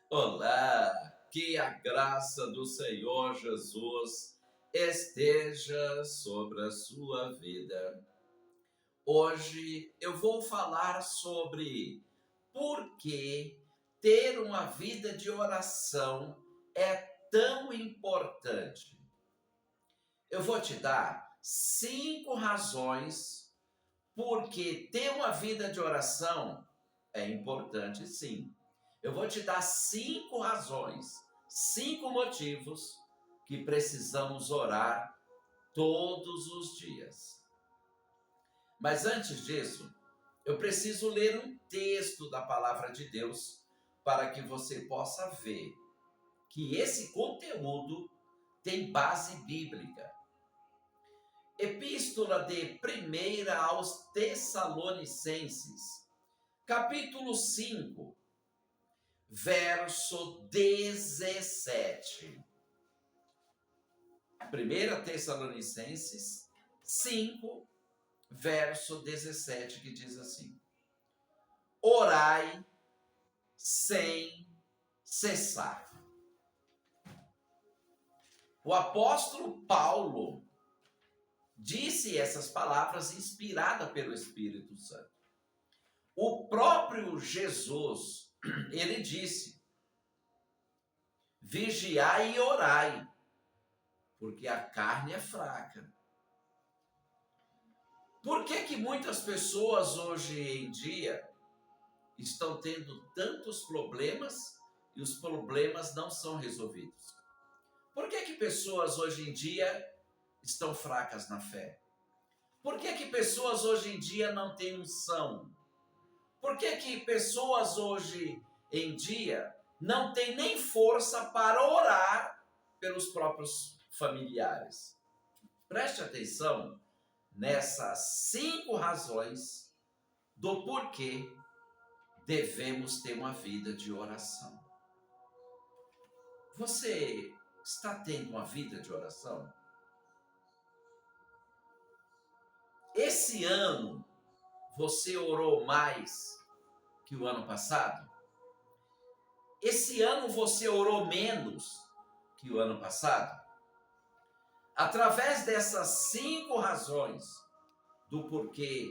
Olá, que a graça do Senhor Jesus esteja sobre a sua vida. Hoje eu vou falar sobre por que ter uma vida de oração é tão importante. Eu vou te dar 5 razões por que ter uma vida de oração é importante, sim. Eu vou te dar 5 razões, 5 motivos que precisamos orar todos os dias. Mas antes disso, eu preciso ler um texto da palavra de Deus para que você possa ver que esse conteúdo tem base bíblica. Epístola de 1 aos Tessalonicenses, capítulo 5, verso 17. 1 Tessalonicenses 5, verso 17, que diz assim: Orai sem cessar. O apóstolo Paulo disse essas palavras inspirada pelo Espírito Santo. O próprio Jesus, ele disse: vigiai e orai, porque a carne é fraca. Por que muitas pessoas hoje em dia estão tendo tantos problemas e os problemas não são resolvidos? Por que pessoas hoje em dia estão fracas na fé? Por que pessoas hoje em dia não têm unção? Por que pessoas hoje em dia não têm nem força para orar pelos próprios familiares? Preste atenção nessas 5 razões do porquê devemos ter uma vida de oração. Você está tendo uma vida de oração? Esse ano, você orou mais que o ano passado? Esse ano você orou menos que o ano passado? Através dessas 5 razões do porquê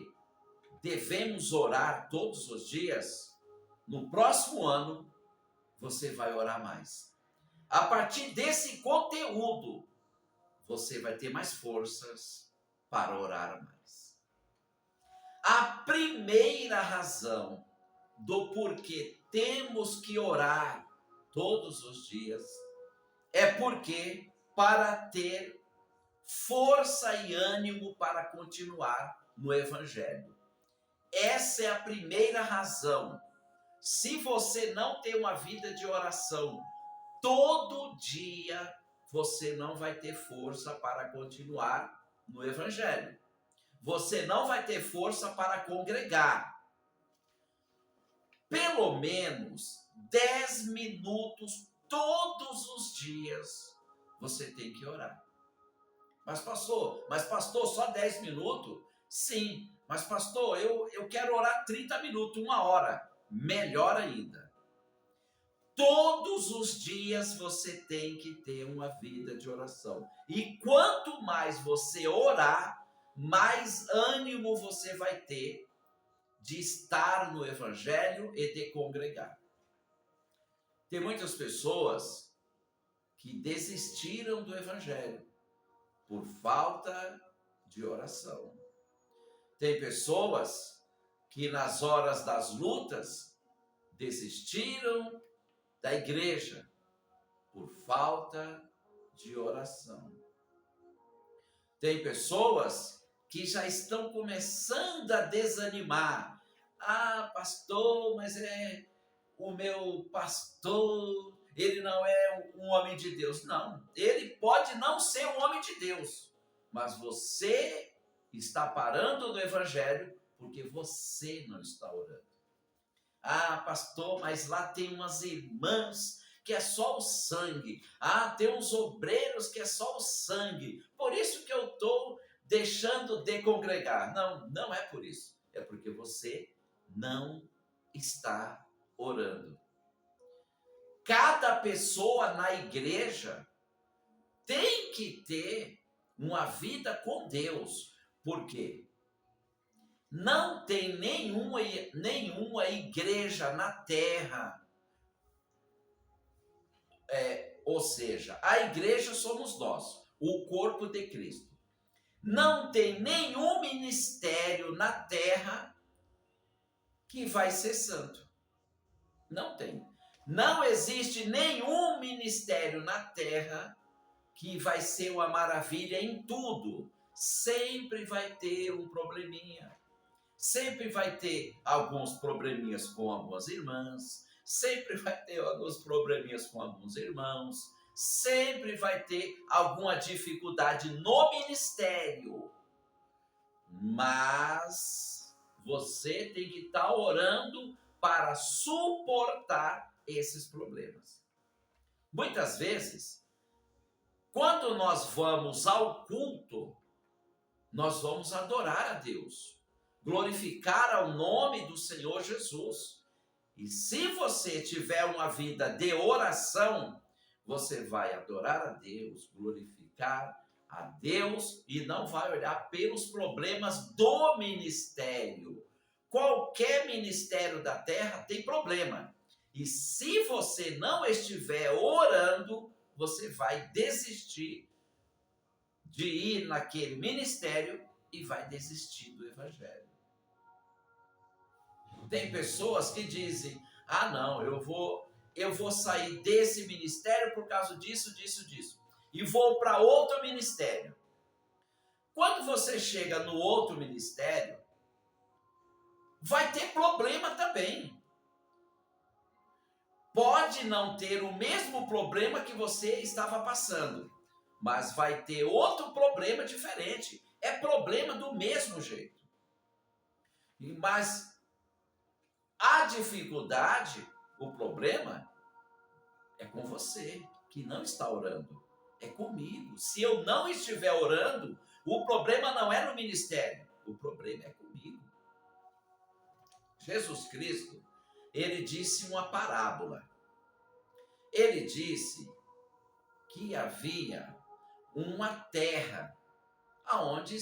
devemos orar todos os dias, no próximo ano você vai orar mais. A partir desse conteúdo, você vai ter mais forças para orar mais. A primeira razão do porquê temos que orar todos os dias é porque para ter força e ânimo para continuar no Evangelho. Essa é a primeira razão. Se você não tem uma vida de oração todo dia, você não vai ter força para continuar no Evangelho. Você não vai ter força para congregar. Pelo menos 10 minutos todos os dias você tem que orar. Mas pastor, só 10 minutos? Sim, mas pastor, eu quero orar 30 minutos, 1 hora. Melhor ainda. Todos os dias você tem que ter uma vida de oração. E quanto mais você orar, mais ânimo você vai ter de estar no Evangelho e de congregar. Tem muitas pessoas que desistiram do Evangelho por falta de oração. Tem pessoas que nas horas das lutas desistiram da igreja por falta de oração. Tem pessoas que já estão começando a desanimar. Ah, pastor, mas o meu pastor, ele não é um homem de Deus. Não, ele pode não ser um homem de Deus, mas você está parando no Evangelho porque você não está orando. Ah, pastor, mas lá tem umas irmãs que é só o sangue. Ah, tem uns obreiros que é só o sangue. Por isso que eu estou deixando de congregar. Não, não é por isso. É porque você não está orando. Cada pessoa na igreja tem que ter uma vida com Deus. Por quê? Não tem nenhuma igreja na terra. Ou seja, a igreja somos nós, o corpo de Cristo. Não tem nenhum ministério na terra que vai ser santo. Não tem. Não existe nenhum ministério na terra que vai ser uma maravilha em tudo. Sempre vai ter um probleminha. Sempre vai ter alguns probleminhas com algumas irmãs. Sempre vai ter alguns probleminhas com alguns irmãos. Sempre vai ter alguma dificuldade no ministério. Mas você tem que estar orando para suportar esses problemas. Muitas vezes, quando nós vamos ao culto, nós vamos adorar a Deus, glorificar ao nome do Senhor Jesus. E se você tiver uma vida de oração, você vai adorar a Deus, glorificar a Deus e não vai olhar pelos problemas do ministério. Qualquer ministério da terra tem problema. E se você não estiver orando, você vai desistir de ir naquele ministério e vai desistir do evangelho. Tem pessoas que dizem: ah, não, eu vou sair desse ministério por causa disso, e vou para outro ministério. Quando você chega no outro ministério, vai ter problema também. Pode não ter o mesmo problema que você estava passando, mas vai ter outro problema diferente. É problema do mesmo jeito. Mas a dificuldade, o problema, é com você, que não está orando. É comigo. Se eu não estiver orando, o problema não é no ministério. O problema é comigo. Jesus Cristo, ele disse uma parábola. Ele disse que havia uma terra onde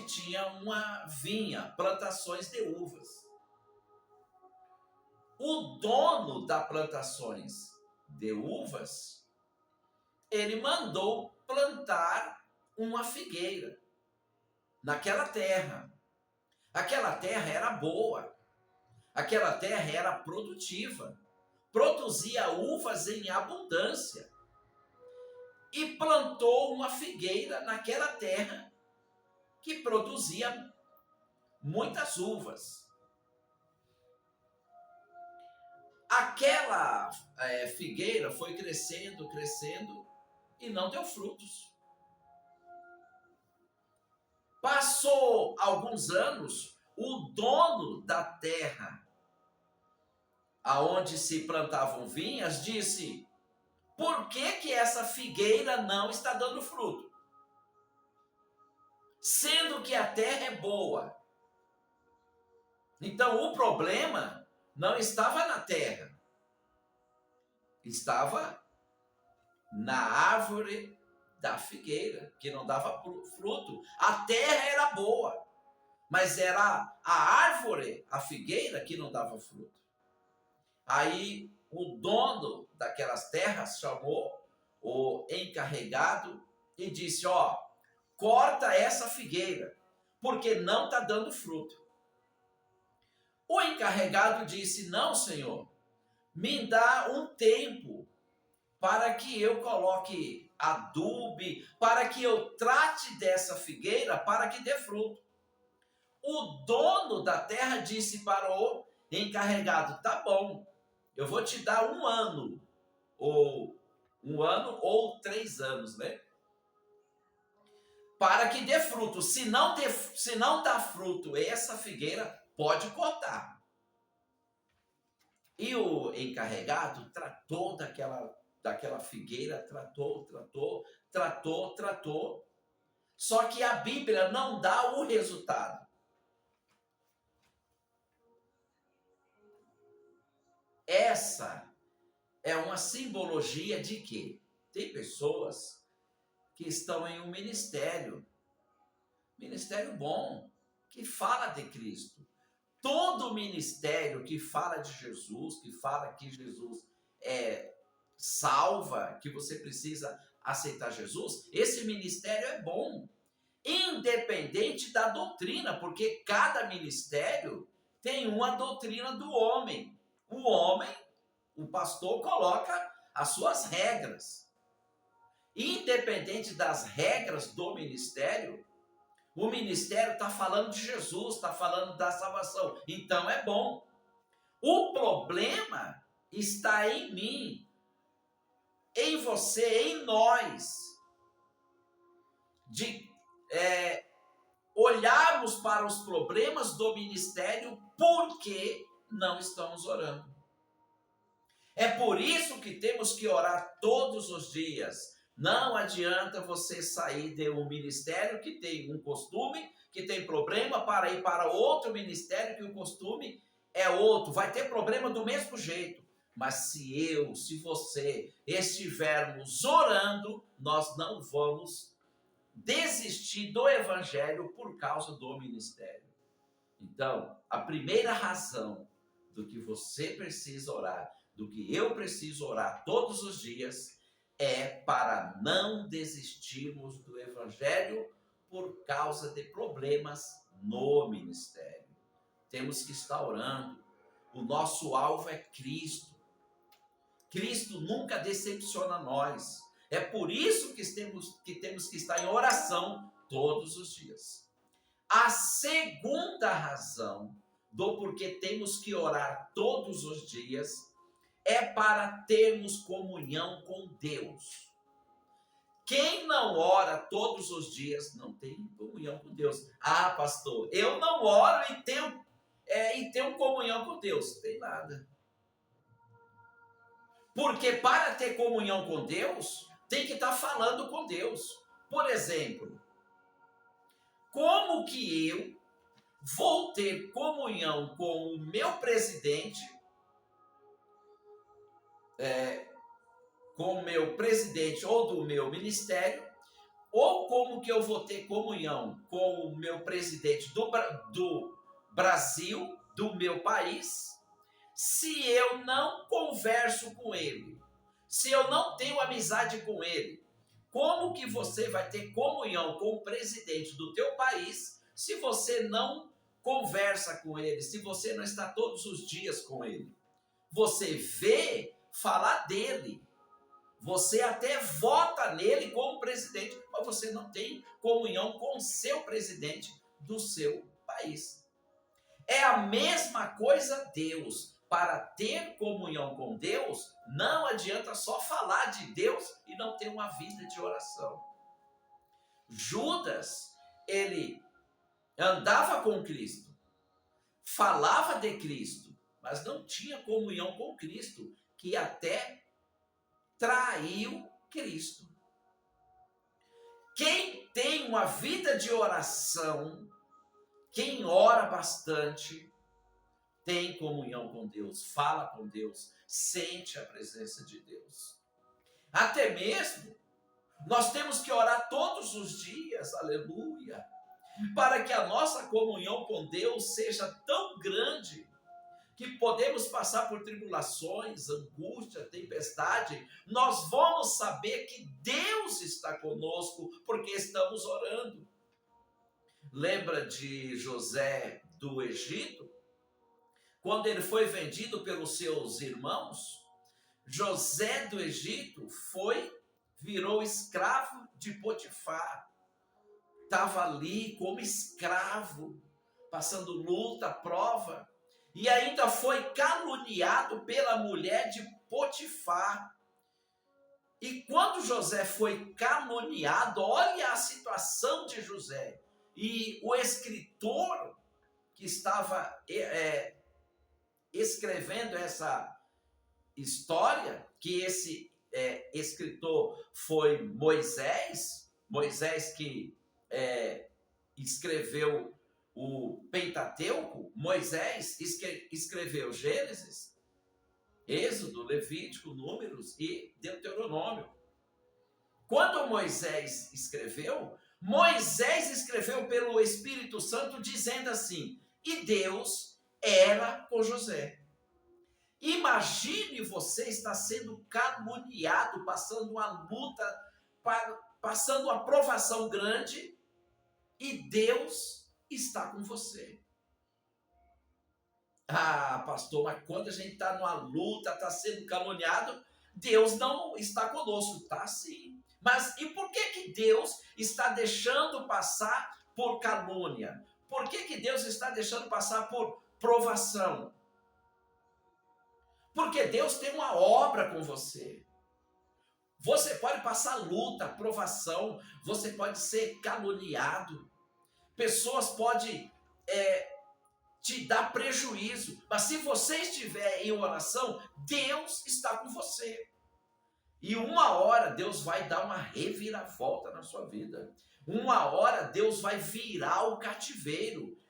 tinha uma vinha, plantações de uvas. O dono das plantações de uvas, ele mandou plantar uma figueira naquela terra. Aquela terra era boa, aquela terra era produtiva, produzia uvas em abundância. E plantou uma figueira naquela terra que produzia muitas uvas. Aquela figueira foi crescendo e não deu frutos. Passou alguns anos, o dono da terra, aonde se plantavam vinhas, disse: por que essa figueira não está dando fruto? Sendo que a terra é boa. Então o problema não estava na terra, estava na árvore da figueira, que não dava fruto. A terra era boa, mas era a árvore, a figueira, que não dava fruto. Aí o dono daquelas terras chamou o encarregado e disse: ó, corta essa figueira, porque não está dando fruto. O encarregado disse: não, senhor, me dá um tempo para que eu coloque adubo, para que eu trate dessa figueira para que dê fruto. O dono da terra disse para o encarregado: tá bom, eu vou te dar 1 ano, ou 3 anos, né? Para que dê fruto. Se não dá fruto essa figueira, pode cortar. E o encarregado tratou daquela figueira, tratou. Só que a Bíblia não dá o resultado. Essa é uma simbologia de quê? Tem pessoas que estão em um ministério bom, que fala de Cristo. Todo ministério que fala de Jesus, que fala que Jesus salva, que você precisa aceitar Jesus, esse ministério é bom, independente da doutrina, porque cada ministério tem uma doutrina do homem. O homem, o pastor, coloca as suas regras. Independente das regras do ministério, o ministério está falando de Jesus, está falando da salvação. Então é bom. O problema está em mim, em você, em nós, de olharmos para os problemas do ministério porque não estamos orando. É por isso que temos que orar todos os dias. Não adianta você sair de um ministério que tem um costume, que tem problema, para ir para outro ministério que o costume é outro. Vai ter problema do mesmo jeito. Mas se você estivermos orando, nós não vamos desistir do evangelho por causa do ministério. Então, a primeira razão do que você precisa orar, do que eu preciso orar todos os dias, é para não desistirmos do evangelho por causa de problemas no ministério. Temos que estar orando. O nosso alvo é Cristo. Cristo nunca decepciona nós. É por isso que temos que estar em oração todos os dias. A segunda razão do porquê temos que orar todos os dias é para termos comunhão com Deus. Quem não ora todos os dias não tem comunhão com Deus. Ah, pastor, eu não oro e tenho comunhão com Deus. Não tem nada. Porque para ter comunhão com Deus, tem que estar falando com Deus. Por exemplo, como que eu vou ter comunhão com o meu presidente, com o meu presidente ou do meu ministério, ou como que eu vou ter comunhão com o meu presidente do Brasil, do meu país, se eu não converso com ele, se eu não tenho amizade com ele? Como que você vai ter comunhão com o presidente do teu país se você não conversa com ele, se você não está todos os dias com ele? Você vê falar dele, você até vota nele como presidente, mas você não tem comunhão com o seu presidente do seu país. É a mesma coisa Deus. Para ter comunhão com Deus, não adianta só falar de Deus e não ter uma vida de oração. Judas, ele andava com Cristo, falava de Cristo, mas não tinha comunhão com Cristo, que até traiu Cristo. Quem tem uma vida de oração, quem ora bastante, tem comunhão com Deus, fala com Deus, sente a presença de Deus. Até mesmo, nós temos que orar todos os dias, aleluia, para que a nossa comunhão com Deus seja tão grande, que podemos passar por tribulações, angústia, tempestade, nós vamos saber que Deus está conosco, porque estamos orando. Lembra de José do Egito? Quando ele foi vendido pelos seus irmãos, José do Egito virou escravo de Potifar. Estava ali como escravo, passando luta, prova, e ainda foi caluniado pela mulher de Potifar. E quando José foi caluniado, olha a situação de José. E o escritor que estava escrevendo essa história, que esse escritor foi Moisés que escreveu o Pentateuco. Moisés escreveu Gênesis, Êxodo, Levítico, Números e Deuteronômio. Quando Moisés escreveu pelo Espírito Santo dizendo assim: e Deus era com José. Imagine você estar sendo caluniado, passando uma luta, passando uma provação grande, e Deus está com você. Ah, pastor, mas quando a gente está numa luta, está sendo caluniado, Deus não está conosco. Está sim. Mas e por que Deus está deixando passar por calúnia? Por que Deus está deixando passar por provação? Porque Deus tem uma obra com você. Você pode passar luta, provação, você pode ser caluniado. Pessoas podem te dar prejuízo. Mas se você estiver em oração, Deus está com você. E uma hora Deus vai dar uma reviravolta na sua vida. Uma hora Deus vai virar o cativeiro.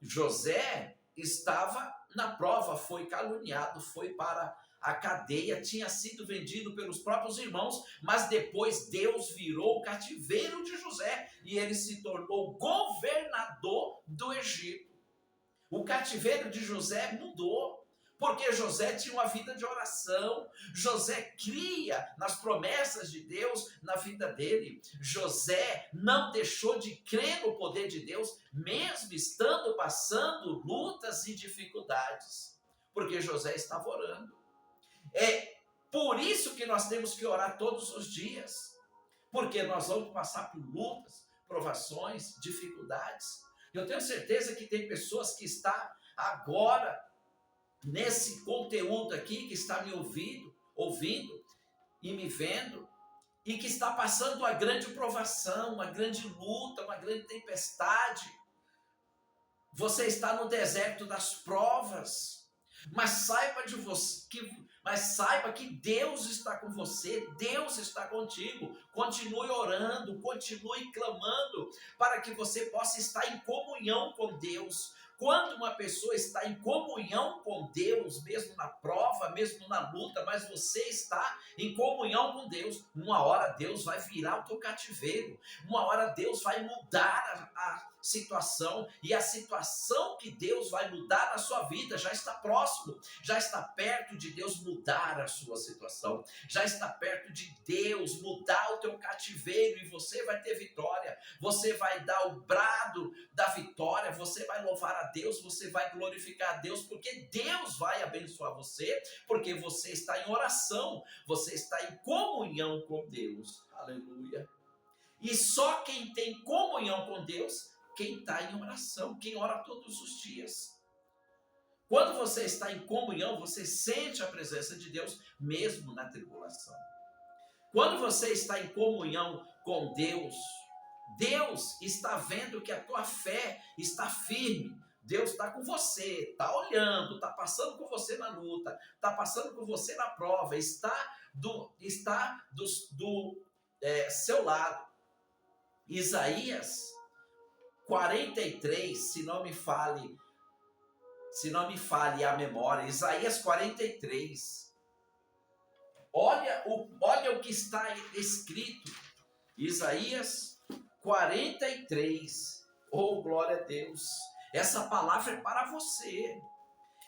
José estava na prova, foi caluniado, foi para a cadeia, tinha sido vendido pelos próprios irmãos, mas depois Deus virou o cativeiro de José e ele se tornou governador do Egito. O cativeiro de José mudou, porque José tinha uma vida de oração. José cria nas promessas de Deus na vida dele. José não deixou de crer no poder de Deus, mesmo estando passando lutas e dificuldades, porque José estava orando. É por isso que nós temos que orar todos os dias, porque nós vamos passar por lutas, provações, dificuldades. Eu tenho certeza que tem pessoas que estão agora nesse conteúdo aqui, que está me ouvindo e me vendo, e que está passando uma grande provação, uma grande luta, uma grande tempestade. Você está no deserto das provas, mas saiba que Deus está com você, Deus está contigo. Continue orando, continue clamando, para que você possa estar em comunhão com Deus. Quando uma pessoa está em comunhão com Deus, mesmo na prova, mesmo na luta, mas você está em comunhão com Deus, uma hora Deus vai virar o teu cativeiro, uma hora Deus vai mudar a situação, e a situação que Deus vai mudar na sua vida já está próximo, já está perto de Deus mudar a sua situação, já está perto de Deus mudar o teu cativeiro, e você vai ter vitória, você vai dar o brado da vitória, você vai louvar a Deus, você vai glorificar a Deus, porque Deus vai abençoar você, porque você está em oração, você está em comunhão com Deus. Aleluia. E só quem tem comunhão com Deus, quem está em oração, quem ora todos os dias. Quando você está em comunhão, você sente a presença de Deus, mesmo na tribulação. Quando você está em comunhão com Deus, Deus está vendo que a tua fé está firme. Deus está com você, está olhando, está passando com você na luta, está passando com você na prova, está do seu lado. Isaías 43, se não me fale a memória, Isaías 43. Olha o que está escrito. Isaías 43. Oh, glória a Deus. Essa palavra é para você.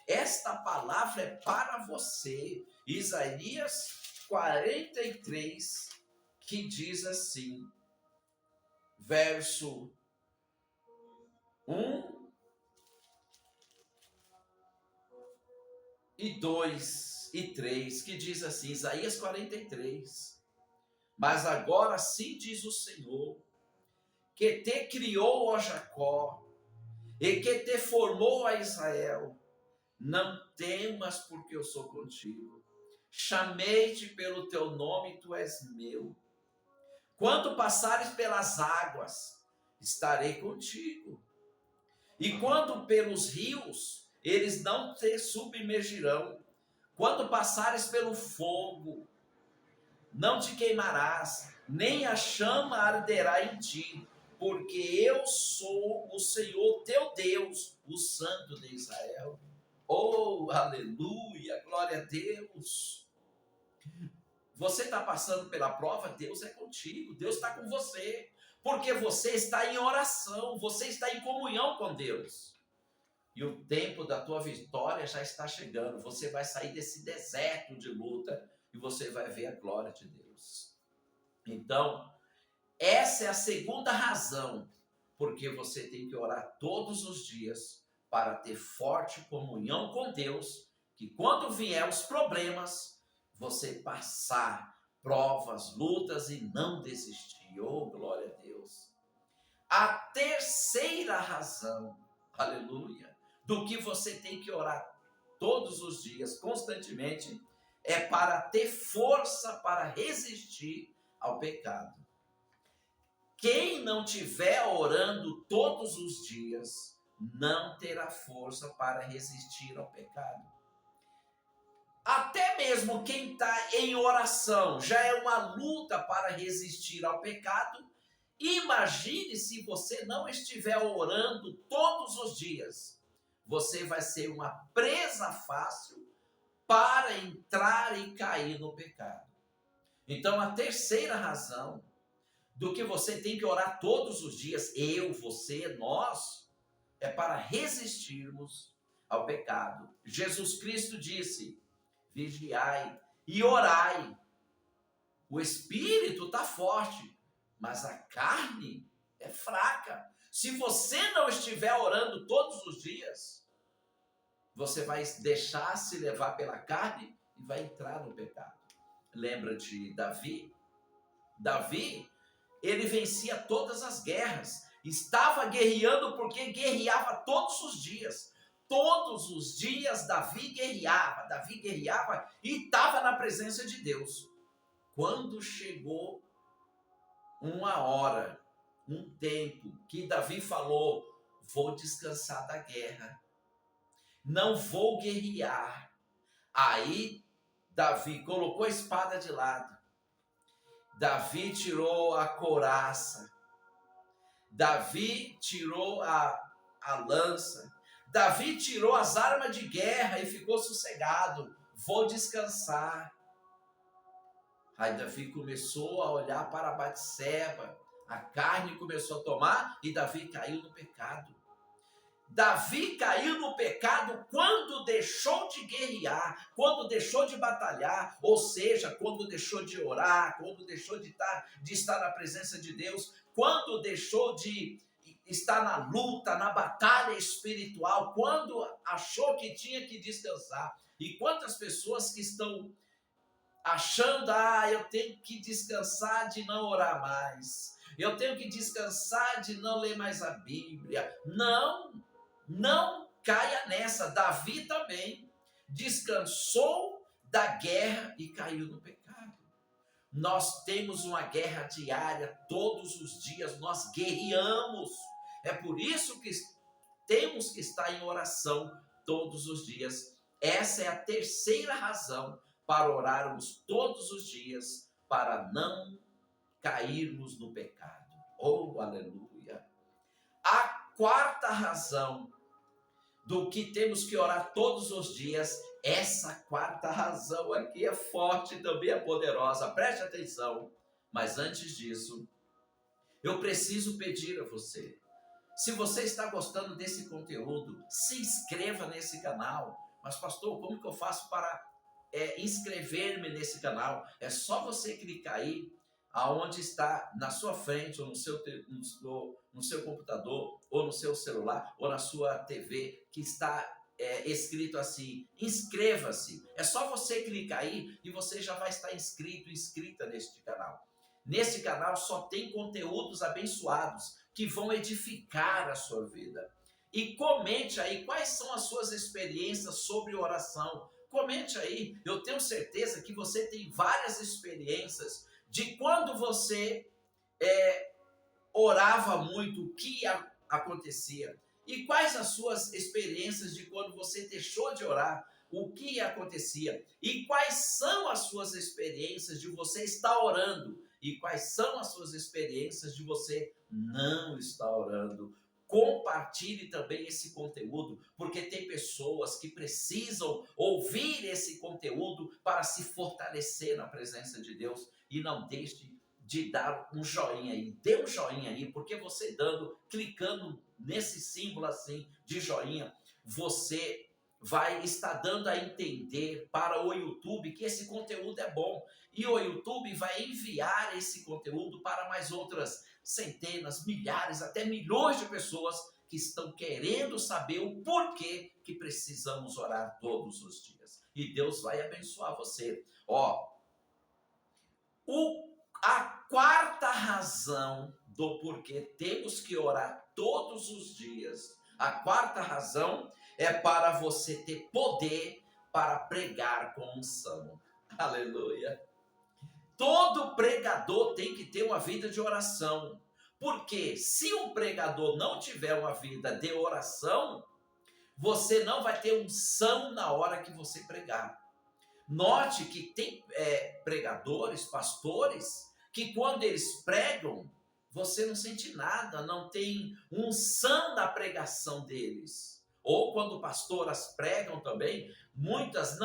Esta palavra é para você. Isaías 43, que diz assim, verso 1 e 2 e 3, que diz assim, Isaías 43. Mas agora assim diz o Senhor, que te criou, ó Jacó, e que te formou, a Israel. Não temas, porque eu sou contigo. Chamei-te pelo teu nome, tu és meu. Quando passares pelas águas, estarei contigo. E quando pelos rios, eles não te submergirão. Quando passares pelo fogo, não te queimarás, nem a chama arderá em ti, porque eu sou o Senhor teu Deus, o Santo de Israel. Oh, aleluia, glória a Deus. Você está passando pela prova, Deus é contigo, Deus está com você, porque você está em oração, você está em comunhão com Deus. E o tempo da tua vitória já está chegando. Você vai sair desse deserto de luta e você vai ver a glória de Deus. Então, essa é a segunda razão porque você tem que orar todos os dias para ter forte comunhão com Deus, que quando vier os problemas, você passar provas, lutas e não desistir. Oh, glória a Deus. A terceira razão, aleluia, do que você tem que orar todos os dias, constantemente, é para ter força para resistir ao pecado. Quem não estiver orando todos os dias, não terá força para resistir ao pecado. Até mesmo quem está em oração já é uma luta para resistir ao pecado. Imagine se você não estiver orando todos os dias. Você vai ser uma presa fácil para entrar e cair no pecado. Então, a terceira razão do que você tem que orar todos os dias, eu, você, nós, é para resistirmos ao pecado. Jesus Cristo disse: vigiai e orai. O espírito está forte, mas a carne é fraca. Se você não estiver orando todos os dias, você vai deixar se levar pela carne e vai entrar no pecado. Lembra de Davi? Davi, ele vencia todas as guerras. Estava guerreando porque guerreava todos os dias. Todos os dias Davi guerreava e estava na presença de Deus. Quando chegou uma hora, um tempo, que Davi falou: vou descansar da guerra, não vou guerrear. Aí Davi colocou a espada de lado, Davi tirou a couraça, Davi tirou a lança, Davi tirou as armas de guerra e ficou sossegado. Vou descansar. Aí Davi começou a olhar para Batseba, a carne começou a tomar e Davi caiu no pecado. Davi caiu no pecado quando deixou de guerrear, quando deixou de batalhar, ou seja, quando deixou de orar, quando deixou de estar na presença de Deus, quando deixou de estar na luta, na batalha espiritual, quando achou que tinha que descansar. E quantas pessoas que estão achando: eu tenho que descansar de não orar mais, eu tenho que descansar de não ler mais a Bíblia. Não caia nessa. Davi também descansou da guerra e caiu no pecado. Nós temos uma guerra diária, todos os dias nós guerreamos. É por isso que temos que estar em oração todos os dias. Essa é a terceira razão para orarmos todos os dias, para não cairmos no pecado. Oh, aleluia! A quarta razão do que temos que orar todos os dias, essa quarta razão aqui é forte, também é poderosa, preste atenção. Mas antes disso, eu preciso pedir a você, se você está gostando desse conteúdo, se inscreva nesse canal. Mas pastor, como que eu faço para inscrever-me nesse canal? É só você clicar aí, aonde está na sua frente, ou no seu computador, ou no seu celular, ou na sua TV, que está escrito assim: inscreva-se. É só você clicar aí e você já vai estar inscrito, inscrita neste canal. Nesse canal só tem conteúdos abençoados que vão edificar a sua vida. E comente aí quais são as suas experiências sobre oração. Comente aí, eu tenho certeza que você tem várias experiências de quando você orava muito, o que acontecia. E quais as suas experiências de quando você deixou de orar, o que acontecia. E quais são as suas experiências de você estar orando. E quais são as suas experiências de você não estar orando. compartilhe também esse conteúdo, porque tem pessoas que precisam ouvir esse conteúdo para se fortalecer na presença de Deus. E não deixe de dar um joinha aí, dê um joinha aí, porque você clicando nesse símbolo assim de joinha, você vai estar dando a entender para o YouTube que esse conteúdo é bom. E o YouTube vai enviar esse conteúdo para mais outras centenas, milhares, até milhões de pessoas que estão querendo saber o porquê que precisamos orar todos os dias. E Deus vai abençoar você. A quarta razão do porquê temos que orar todos os dias, a quarta razão é para você ter poder para pregar com unção. Aleluia. Todo pregador tem que ter uma vida de oração. Porque se um pregador não tiver uma vida de oração, você não vai ter unção na hora que você pregar. Note que tem pregadores, pastores, que quando eles pregam, você não sente nada, não tem unção na pregação deles. Ou quando pastoras pregam também, muitas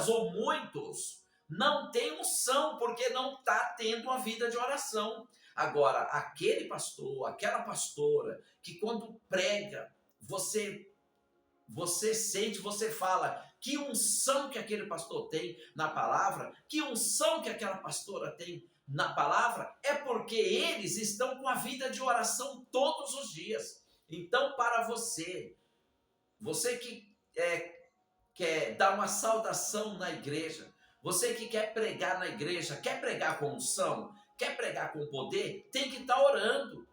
ou muitos não têm unção, porque não está tendo uma vida de oração. Agora, aquele pastor, aquela pastora, que quando prega, você sente, você fala, que unção que aquele pastor tem na palavra, que unção que aquela pastora tem na palavra, é porque eles estão com a vida de oração todos os dias. Então, para você que quer dar uma saudação na igreja, você que quer pregar na igreja, quer pregar com unção, quer pregar com poder, tem que estar orando.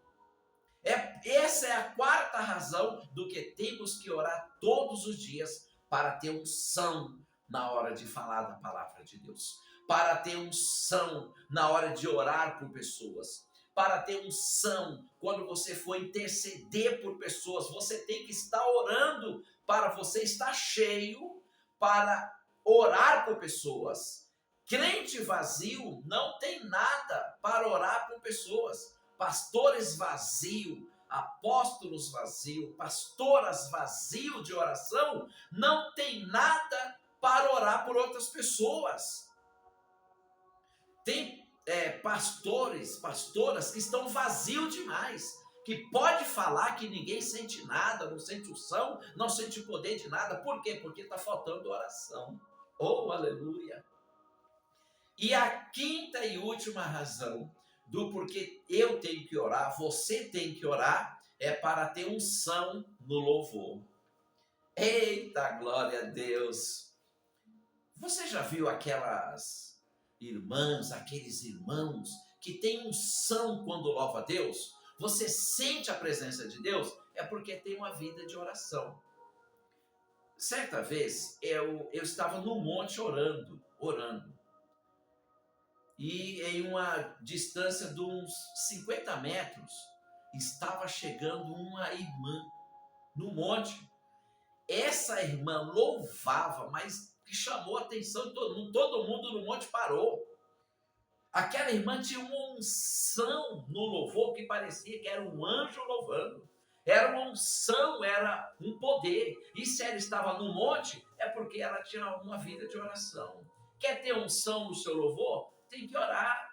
Essa é a quarta razão do que temos que orar todos os dias para ter unção na hora de falar da palavra de Deus, para ter unção na hora de orar por pessoas, para ter unção quando você for interceder por pessoas. Você tem que estar orando para você estar cheio para orar por pessoas. Crente vazio não tem nada para orar por pessoas. Pastores vazios, apóstolos vazios, pastoras vazios de oração, não tem nada para orar por outras pessoas. Tem pastores, pastoras que estão vazios demais, que pode falar que ninguém sente nada, não sente unção, não sente poder de nada. Por quê? Porque está faltando oração. Oh, aleluia! E a quinta e última razão do porquê eu tenho que orar, você tem que orar, é para ter unção no louvor. Eita, glória a Deus! Você já viu aquelas irmãs, aqueles irmãos que têm unção quando louva a Deus? Você sente a presença de Deus? É porque tem uma vida de oração. Certa vez, eu estava no monte orando. E em uma distância de uns 50 metros, estava chegando uma irmã no monte. Essa irmã louvava, mas que chamou a atenção de todo mundo no monte parou. Aquela irmã tinha uma unção no louvor que parecia que era um anjo louvando. Era uma unção, era um poder. E se ela estava no monte, é porque ela tinha uma vida de oração. Quer ter unção no seu louvor? Tem que orar.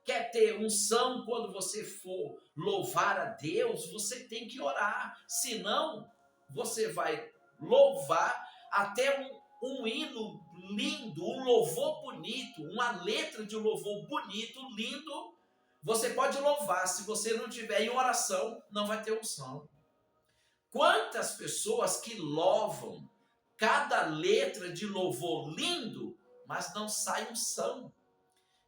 Quer ter unção quando você for louvar a Deus? Você tem que orar. Senão, você vai louvar até um hino lindo, um louvor bonito, uma letra de um louvor bonito, lindo. Você pode louvar, se você não tiver em oração, não vai ter unção. Quantas pessoas que louvam cada letra de louvor lindo, mas não sai unção.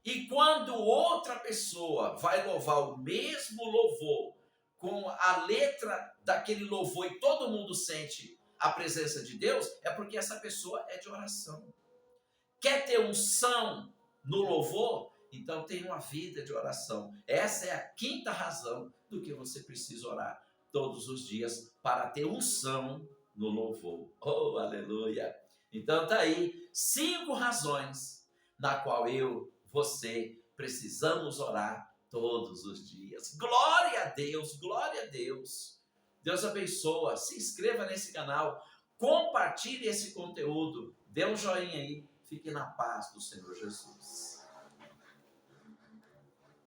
E quando outra pessoa vai louvar o mesmo louvor, com a letra daquele louvor e todo mundo sente a presença de Deus, é porque essa pessoa é de oração. Quer ter unção no louvor? Então tem uma vida de oração. Essa é a quinta razão do que você precisa orar todos os dias para ter unção no louvor. Oh, aleluia! Então tá aí 5 razões na qual você precisamos orar todos os dias. Glória a Deus, glória a Deus. Deus abençoa. Se inscreva nesse canal, compartilhe esse conteúdo, dê um joinha aí. Fique na paz do Senhor Jesus.